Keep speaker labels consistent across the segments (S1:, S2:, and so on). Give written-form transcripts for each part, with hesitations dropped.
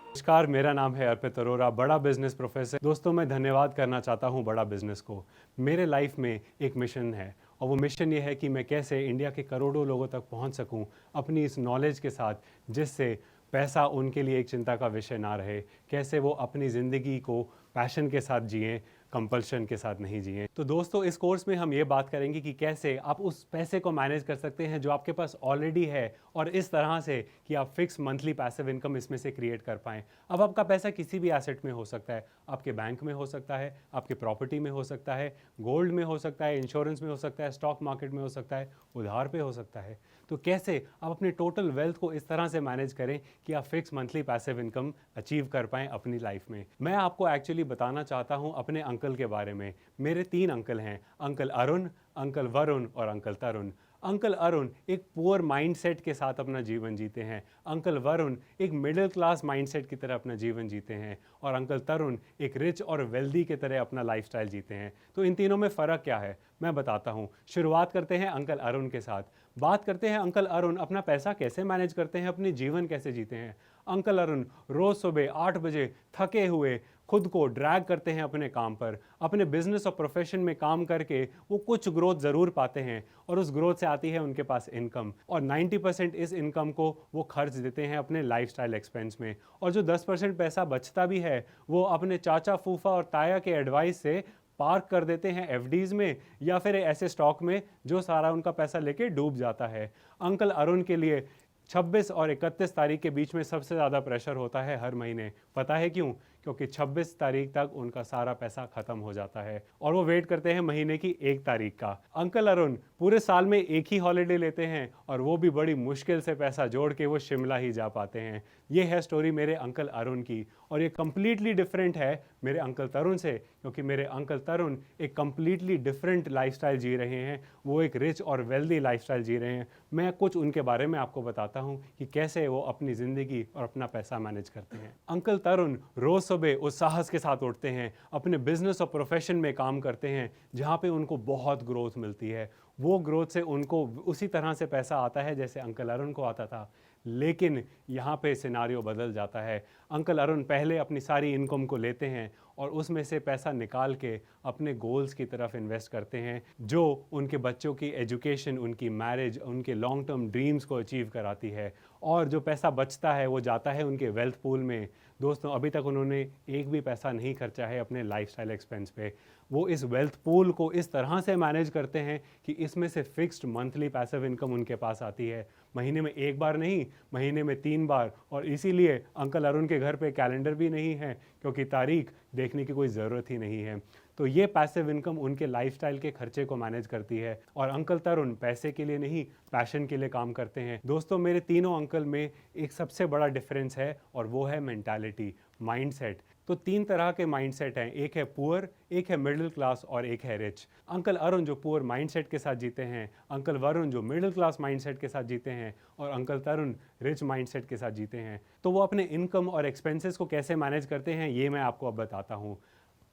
S1: नमस्कार, मेरा नाम है अर्पित अरोरा, बड़ा बिजनेस प्रोफेसर। दोस्तों, मैं धन्यवाद करना चाहता हूं बड़ा बिजनेस को। मेरे लाइफ में एक मिशन है और वो मिशन ये है कि मैं कैसे इंडिया के करोड़ों लोगों तक पहुंच सकूं अपनी इस नॉलेज के साथ, जिससे पैसा उनके लिए एक चिंता का विषय ना रहे। कैसे वो अपनी ज़िंदगी को पैशन के साथ जिएं, कंपल्शन के साथ नहीं जिएं। तो दोस्तों, इस कोर्स में हम ये बात करेंगे कि कैसे आप उस पैसे को मैनेज कर सकते हैं जो आपके पास ऑलरेडी है, और इस तरह से कि आप फिक्स मंथली पैसिव इनकम इसमें से क्रिएट कर पाएं। अब आपका पैसा किसी भी एसेट में हो सकता है, आपके बैंक में हो सकता है, आपके प्रॉपर्टी में हो सकता है, गोल्ड में हो सकता है, इंश्योरेंस में हो सकता है, स्टॉक मार्केट में हो सकता है, उधार पे हो सकता है। तो कैसे आप अपने टोटल वेल्थ को इस तरह से मैनेज करें कि आप fix monthly passive income achieve कर पाएं अपनी लाइफ में। मैं आपको एक्चुअली बताना चाहता हूं अपने अंकल के बारे में। मेरे 3 अंकल हैं, अंकल अरुण, अंकल वरुण और अंकल तरुण। अंकल अरुण एक पुअर माइंडसेट के साथ अपना जीवन जीते हैं, अंकल वरुण एक मिडिल क्लास माइंडसेट की तरह अपना जीवन जीते हैं, और अंकल तरुण एक रिच और वेल्दी की तरह अपना लाइफस्टाइल जीते हैं। तो इन तीनों में फ़र्क क्या है, मैं बताता हूँ। शुरुआत करते हैं अंकल अरुण के साथ। बात करते हैं अंकल अरुण अपना पैसा कैसे मैनेज करते हैं, अपनी जीवन कैसे जीते हैं। अंकल अरुण रोज़ सुबह 8 बजे थके हुए खुद को ड्रैग करते हैं अपने काम पर। अपने बिजनेस और प्रोफेशन में काम करके वो कुछ ग्रोथ ज़रूर पाते हैं, और उस ग्रोथ से आती है उनके पास इनकम, और 90% इस इनकम को वो खर्च देते हैं अपने लाइफस्टाइल एक्सपेंस में। और जो 10% पैसा बचता भी है वो अपने चाचा फूफा और ताया के एडवाइस से पार्क कर देते हैं एफडीज में, या फिर ऐसे स्टॉक में जो सारा उनका पैसा लेके डूब जाता है। अंकल अरुण के लिए 26 और 31 तारीख के बीच में सबसे ज़्यादा प्रेशर होता है हर महीने। पता है क्यों? क्योंकि 26 तारीख तक उनका सारा पैसा खत्म हो जाता है और वो वेट करते हैं महीने की 1 तारीख का। अंकल अरुण पूरे साल में एक ही हॉलिडे लेते हैं, और वो भी बड़ी मुश्किल से पैसा जोड़ के वो शिमला ही जा पाते हैं। ये है स्टोरी मेरे अंकल अरुण की, और ये कंप्लीटली डिफरेंट है मेरे अंकल तरुण से, क्योंकि मेरे अंकल तरुण एक कंप्लीटली डिफरेंट लाइफस्टाइल जी रहे हैं। वो एक रिच और वेल्दी लाइफस्टाइल जी रहे हैं। मैं कुछ उनके बारे में आपको बताता हूँ कि कैसे वो अपनी ज़िंदगी और अपना पैसा मैनेज करते हैं। अंकल तरुण रोज़ सुबह उस साहस के साथ उठते हैं, अपने बिजनेस और प्रोफेशन में काम करते हैं जहाँ पे उनको बहुत ग्रोथ मिलती है। वो ग्रोथ से उनको उसी तरह से पैसा आता है जैसे अंकल अरुण को आता था। लेकिन यहाँ पे सिनारियो बदल जाता है। अंकल अरुण पहले अपनी सारी इनकम को लेते हैं और उसमें से पैसा निकाल के अपने गोल्स की तरफ इन्वेस्ट करते हैं, जो उनके बच्चों की एजुकेशन, उनकी मैरिज, उनके लॉन्ग टर्म ड्रीम्स को अचीव कराती है। और जो पैसा बचता है वो जाता है उनके वेल्थ पूल में। दोस्तों, अभी तक उन्होंने एक भी पैसा नहीं खर्चा है अपने लाइफस्टाइल एक्सपेंस पे। वो इस वेल्थ पूल को इस तरह से मैनेज करते हैं कि इसमें से फिक्स्ड मंथली पैसिव इनकम उनके पास आती है, महीने में 1 बार नहीं, महीने में 3 बार। और इसीलिए अंकल अरुण के घर पे कैलेंडर भी नहीं है, क्योंकि तारीख देखने की कोई ज़रूरत ही नहीं है। तो ये पैसिव इनकम उनके लाइफस्टाइल के खर्चे को मैनेज करती है, और अंकल तरुण पैसे के लिए नहीं, पैशन के लिए काम करते हैं। दोस्तों, मेरे तीनों अंकल में एक सबसे बड़ा डिफरेंस है, और वो है मेंटालिटी, माइंडसेट। तो 3 तरह के माइंडसेट हैं, एक है पुअर, एक है मिडिल क्लास और एक है रिच। अंकल अरुण जो पुअर माइंडसेट के साथ जीते हैं, अंकल वरुण जो मिडिल क्लास माइंडसेट के साथ जीते हैं, और अंकल तरुण रिच माइंडसेट के साथ जीते हैं। तो वो अपने इनकम और एक्सपेंसेस को कैसे मैनेज करते हैं ये मैं आपको अब बताता हूँ।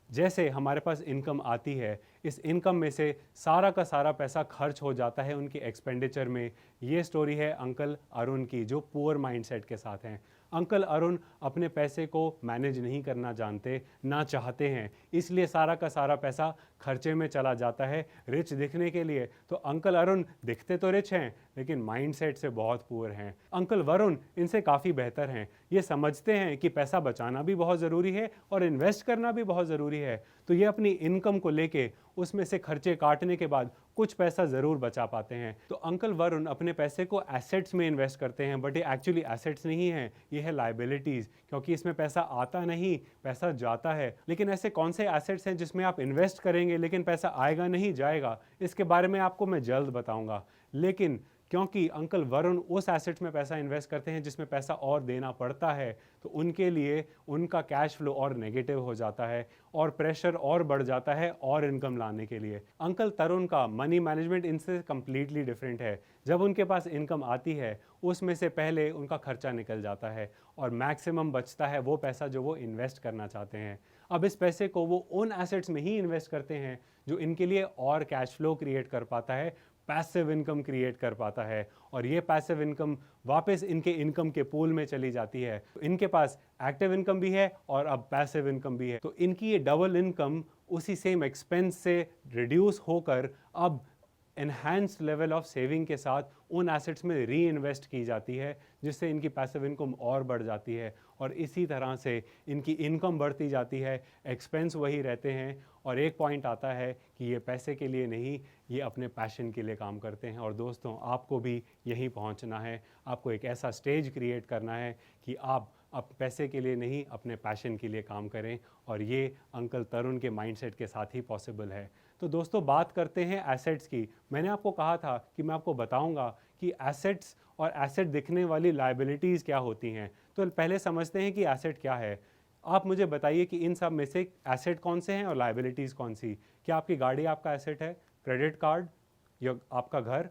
S1: जैसे हमारे पास इनकम आती है, इस इनकम में से सारा का सारा पैसा खर्च हो जाता है उनके एक्सपेंडिचर में। ये स्टोरी है अंकल अरुण की, जो पुअर माइंडसेट के साथ हैं। अंकल अरुण अपने पैसे को मैनेज नहीं करना जानते, ना चाहते हैं, इसलिए सारा का सारा पैसा खर्चे में चला जाता है रिच दिखने के लिए। तो अंकल अरुण दिखते तो रिच हैं, लेकिन माइंडसेट से बहुत पुअर हैं। अंकल वरुण इनसे काफ़ी बेहतर हैं, ये समझते हैं कि पैसा बचाना भी बहुत ज़रूरी है और इन्वेस्ट करना भी बहुत ज़रूरी है। तो ये अपनी इनकम को लेके उसमें से खर्चे काटने के बाद कुछ पैसा ज़रूर बचा पाते हैं। तो अंकल वरुण अपने पैसे को एसेट्स में इन्वेस्ट करते हैं, बट ये एक्चुअली एसेट्स नहीं है, ये है लाइबिलिटीज़, क्योंकि इसमें पैसा आता नहीं, पैसा जाता है। लेकिन ऐसे कौन से एसेट्स हैं जिसमें आप इन्वेस्ट करेंगे लेकिन पैसा आएगा नहीं, जाएगा? इसके बारे में आपको मैं जल्द बताऊंगा। लेकिन क्योंकि अंकल वरुण उस एसेट्स में पैसा इन्वेस्ट करते हैं जिसमें पैसा और देना पड़ता है, तो उनके लिए उनका कैश फ्लो और नेगेटिव हो जाता है, और प्रेशर और बढ़ जाता है और इनकम लाने के लिए। अंकल तरुण का मनी मैनेजमेंट इनसे कम्प्लीटली डिफरेंट है। जब उनके पास इनकम आती है, उसमें से पहले उनका खर्चा निकल जाता है, और मैक्सिमम बचता है वो पैसा जो वो इन्वेस्ट करना चाहते हैं। अब इस पैसे को वो उन एसेट्स में ही इन्वेस्ट करते हैं जो इनके लिए और कैश फ्लो क्रिएट कर पाता है, पैसिव इनकम क्रिएट कर पाता है और ये पैसिव इनकम वापस इनके इनकम के पूल में चली जाती है। तो इनके पास एक्टिव इनकम भी है और अब पैसिव इनकम भी है, तो इनकी ये डबल इनकम उसी सेम एक्सपेंस से रिड्यूस होकर अब एनहांस्ड लेवल ऑफ सेविंग के साथ उन एसेट्स में री इन्वेस्ट की जाती है, जिससे इनकी पैसिव इनकम और बढ़ जाती है और इसी तरह से इनकी इनकम बढ़ती जाती है, एक्सपेंस वही रहते हैं और एक पॉइंट आता है कि ये पैसे के लिए नहीं, ये अपने पैशन के लिए काम करते हैं। और दोस्तों, आपको भी यहीं पहुंचना है, आपको एक ऐसा स्टेज क्रिएट करना है कि आप पैसे के लिए नहीं, अपने पैशन के लिए काम करें और ये अंकल तरुण के माइंडसेट के साथ ही पॉसिबल है। तो दोस्तों, बात करते हैं एसेट्स की। मैंने आपको कहा था कि मैं आपको बताऊंगा कि एसेट्स और एसेट दिखने वाली लायबिलिटीज़ क्या होती हैं। तो पहले समझते हैं कि एसेट क्या है। आप मुझे बताइए कि इन सब में से एसेट कौन से हैं और लायबिलिटीज़ कौन सी। क्या आपकी गाड़ी आपका एसेट है, क्रेडिट कार्ड या आपका घर?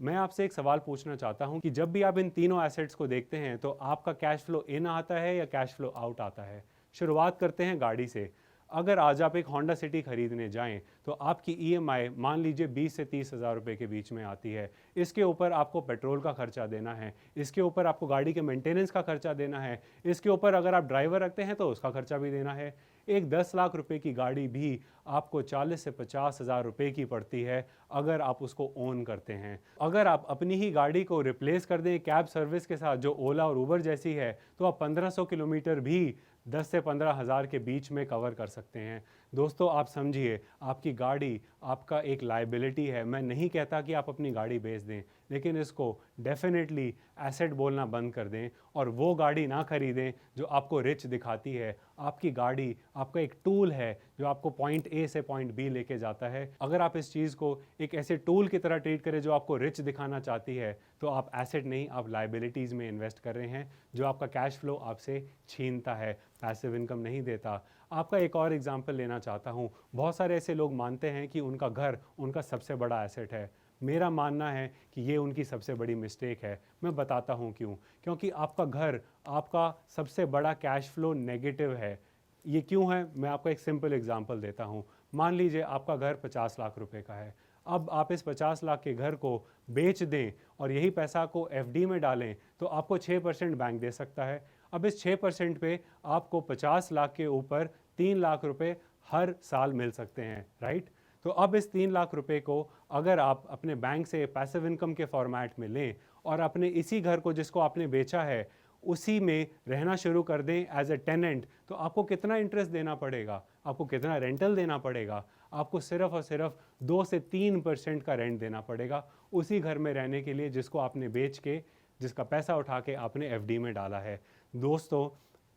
S1: मैं आपसे एक सवाल पूछना चाहता हूं कि जब भी आप इन तीनों एसेट्स को देखते हैं तो आपका कैश फ्लो इन आता है या कैश फ्लो आउट आता है। शुरुआत करते हैं गाड़ी से। अगर आज आप एक होंडा सिटी खरीदने जाएं तो आपकी ईएमआई मान लीजिए 20 से 30 हज़ार रुपये के बीच में आती है। इसके ऊपर आपको पेट्रोल का खर्चा देना है, इसके ऊपर आपको गाड़ी के मेंटेनेंस का खर्चा देना है, इसके ऊपर अगर आप ड्राइवर रखते हैं तो उसका खर्चा भी देना है। एक 10 लाख रुपए की गाड़ी भी आपको 40 से 50 हज़ार रुपये की पड़ती है अगर आप उसको ओन करते हैं। अगर आप अपनी ही गाड़ी को रिप्लेस कर दें कैब सर्विस के साथ जो ओला और उबर जैसी है, तो आप 1500 किलोमीटर भी 10 से 15 हज़ार के बीच में कवर कर सकते हैं। दोस्तों, आप समझिए, आपकी गाड़ी आपका एक लायबिलिटी है। मैं नहीं कहता कि आप अपनी गाड़ी बेच दें, लेकिन इसको डेफिनेटली एसेट बोलना बंद कर दें और वो गाड़ी ना खरीदें जो आपको रिच दिखाती है। आपकी गाड़ी आपका एक टूल है जो आपको पॉइंट ए से पॉइंट बी लेके जाता है। अगर आप इस चीज़ को एक ऐसे टूल की तरह ट्रीट करें जो आपको रिच दिखाना चाहती है, तो आप एसेट नहीं, आप लायबिलिटीज़ में इन्वेस्ट कर रहे हैं जो आपका कैश फ्लो आपसे छीनता है, पैसिव इनकम नहीं देता। आपका एक और एग्जांपल लेना चाहता हूँ। बहुत सारे ऐसे लोग मानते हैं कि उनका घर उनका सबसे बड़ा एसेट है। मेरा मानना है कि ये उनकी सबसे बड़ी मिस्टेक है। मैं बताता हूँ क्यों। क्योंकि आपका घर आपका सबसे बड़ा कैश फ्लो नेगेटिव है। ये क्यों है, मैं आपको एक सिंपल एग्जांपल देता हूँ। मान लीजिए आपका घर 50 लाख रुपए का है। अब आप इस 50 लाख के घर को बेच दें और यही पैसा को एफडी में डालें तो आपको 6% बैंक दे सकता है। अब इस 6% पे आपको 50 लाख के ऊपर 3 लाख रुपए हर साल मिल सकते हैं, राइट? तो अब इस 3 लाख रुपए को अगर आप अपने बैंक से पैसिव इनकम के फॉर्मेट में लें और अपने इसी घर को जिसको आपने बेचा है उसी में रहना शुरू कर दें एज ए टेनेंट, तो आपको कितना इंटरेस्ट देना पड़ेगा, आपको कितना रेंटल देना पड़ेगा? आपको सिर्फ और सिर्फ 2 से 3% का रेंट देना पड़ेगा उसी घर में रहने के लिए जिसको आपने बेच के, जिसका पैसा उठा के आपने एफडी में डाला है। दोस्तों,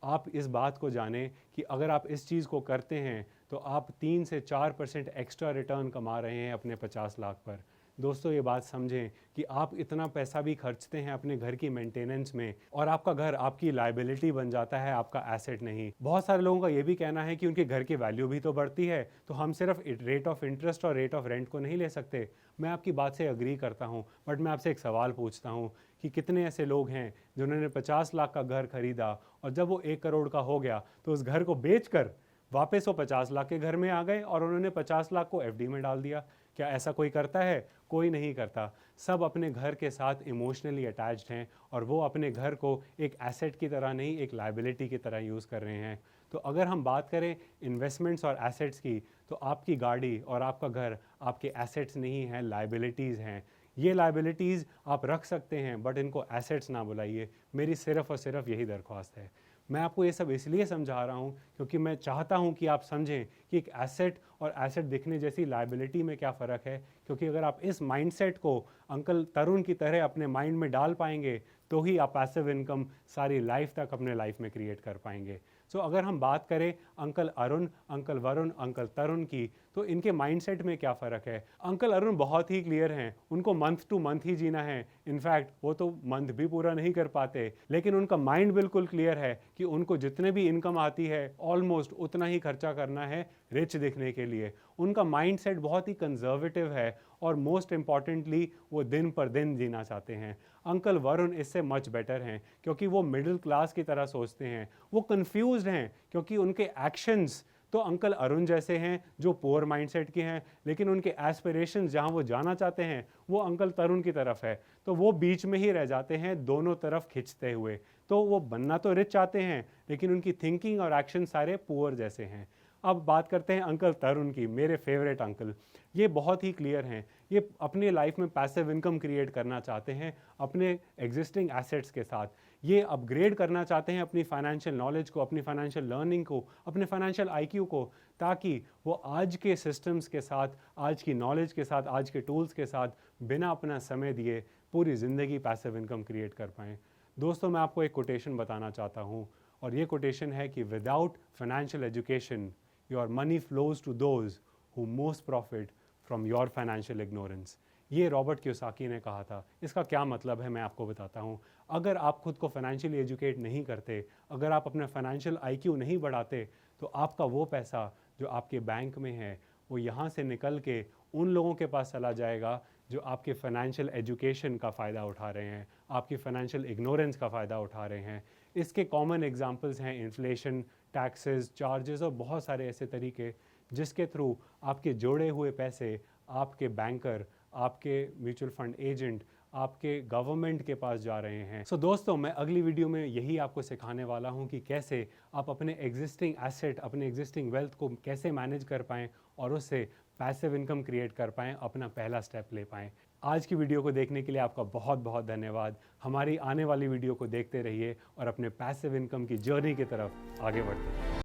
S1: आप इस बात को जानें कि अगर आप इस चीज़ को करते हैं तो आप 3 से 4% एक्स्ट्रा रिटर्न कमा रहे हैं अपने 50 लाख पर। दोस्तों, ये बात समझें कि आप इतना पैसा भी खर्चते हैं अपने घर की मेंटेनेंस में और आपका घर आपकी लायबिलिटी बन जाता है, आपका एसेट नहीं। बहुत सारे लोगों का ये भी कहना है कि उनके घर की वैल्यू भी तो बढ़ती है, तो हम सिर्फ रेट ऑफ इंटरेस्ट और रेट ऑफ रेंट को नहीं ले सकते। मैं आपकी बात से अग्री करता हूँ, बट मैं आपसे एक सवाल पूछता हूँ कि कितने ऐसे लोग हैं जिन्होंने 50 लाख का घर खरीदा और जब वो 1 करोड़ का हो गया तो उस घर को बेचकर वापस वो 50 लाख के घर में आ गए और उन्होंने 50 लाख को एफडी में डाल दिया। क्या ऐसा कोई करता है? कोई नहीं करता। सब अपने घर के साथ इमोशनली अटैच्ड हैं और वो अपने घर को एक एसेट की तरह नहीं, एक लायबिलिटी की तरह यूज़ कर रहे हैं। तो अगर हम बात करें इन्वेस्टमेंट्स और एसेट्स की, तो आपकी गाड़ी और आपका घर आपके एसेट्स नहीं हैं, लायबिलिटीज़ हैं। ये लायबिलिटीज़ आप रख सकते हैं बट इनको एसेट्स ना बुलाइए। मेरी सिर्फ़ और सिर्फ यही दरख्वास्त है। मैं आपको ये सब इसलिए समझा रहा हूँ क्योंकि मैं चाहता हूँ कि आप समझें कि एक एसेट और एसेट दिखने जैसी लायबिलिटी में क्या फ़र्क है। क्योंकि अगर आप इस माइंडसेट को अंकल तरुण की तरह अपने माइंड में डाल पाएंगे तो ही आप पैसिव इनकम सारी लाइफ तक अपने लाइफ में क्रिएट कर पाएंगे। सो अगर हम बात करें uncle Arun, uncle Varun, uncle Tarun की, तो इनके माइंडसेट में क्या फ़र्क है। अंकल अरुण बहुत ही क्लियर हैं, उनको मंथ टू मंथ ही जीना है। इनफैक्ट वो तो मंथ भी पूरा नहीं कर पाते, लेकिन उनका माइंड बिल्कुल क्लियर है कि उनको जितने भी इनकम आती है ऑलमोस्ट उतना ही खर्चा करना है रिच दिखने के लिए। उनका माइंडसेट बहुत ही कंजर्वेटिव है और मोस्ट इंपॉर्टेंटली वो दिन पर दिन जीना चाहते हैं। अंकल वरुण इससे मच बेटर हैं क्योंकि वो मिडिल क्लास की तरह सोचते हैं। वो कंफ्यूज्ड हैं क्योंकि उनके एक्शंस तो अंकल अरुण जैसे हैं जो पुअर माइंडसेट के हैं, लेकिन उनके एस्पिरेशन जहां वो जाना चाहते हैं वो अंकल तरुण की तरफ है, तो वो बीच में ही रह जाते हैं दोनों तरफ खिंचते हुए। तो वो बनना तो रिच चाहते हैं, लेकिन उनकी थिंकिंग और एक्शन सारे पुअर जैसे हैं। अब बात करते हैं अंकल तरुण की, मेरे फेवरेट अंकल। ये बहुत ही क्लियर हैं, ये अपने लाइफ में पैसिव इनकम क्रिएट करना चाहते हैं अपने एग्जिस्टिंग एसेट्स के साथ। ये अपग्रेड करना चाहते हैं अपनी फाइनेंशियल नॉलेज को, अपनी फाइनेंशियल लर्निंग को, अपने फाइनेंशियल आईक्यू को, ताकि वो आज के सिस्टम्स के साथ, आज की नॉलेज के साथ, आज के टूल्स के साथ बिना अपना समय दिए पूरी ज़िंदगी पैसिव इनकम क्रिएट कर पाएँ। दोस्तों, मैं आपको एक कोटेशन बताना चाहता हूँ, और ये कोटेशन है कि without financial education your money flows to those who most profit from your financial ignorance. ये रॉबर्ट कियोसाकी ने कहा था। इसका क्या मतलब है मैं आपको बताता हूँ। अगर आप खुद को फाइनेंशियली एजुकेट नहीं करते, अगर आप अपना फाइनेंशियल आईक्यू नहीं बढ़ाते, तो आपका वो पैसा जो आपके बैंक में है वो यहाँ से निकल के उन लोगों के पास चला जाएगा जो आपके फाइनेंशियल एजुकेशन का फ़ायदा उठा रहे हैं, आपकी फाइनेंशियल इग्नोरेंस का फ़ायदा उठा रहे हैं। इसके कॉमन एग्जांपल्स हैं इन्फ्लेशन, टैक्सेस, चार्जेस और बहुत सारे ऐसे तरीके जिसके थ्रू आपके जोड़े हुए पैसे आपके बैंकर, आपके म्यूचुअल फंड एजेंट, आपके गवर्नमेंट के पास जा रहे हैं। सो दोस्तों, मैं अगली वीडियो में यही आपको सिखाने वाला हूं कि कैसे आप अपने एग्जिस्टिंग एसेट, अपने एग्जिस्टिंग वेल्थ को कैसे मैनेज कर पाएं और उससे पैसिव इनकम क्रिएट कर पाएं, अपना पहला स्टेप ले पाएं। आज की वीडियो को देखने के लिए आपका बहुत बहुत धन्यवाद। हमारी आने वाली वीडियो को देखते रहिए और अपने पैसिव इनकम की जर्नी की तरफ आगे बढ़ते रहिए।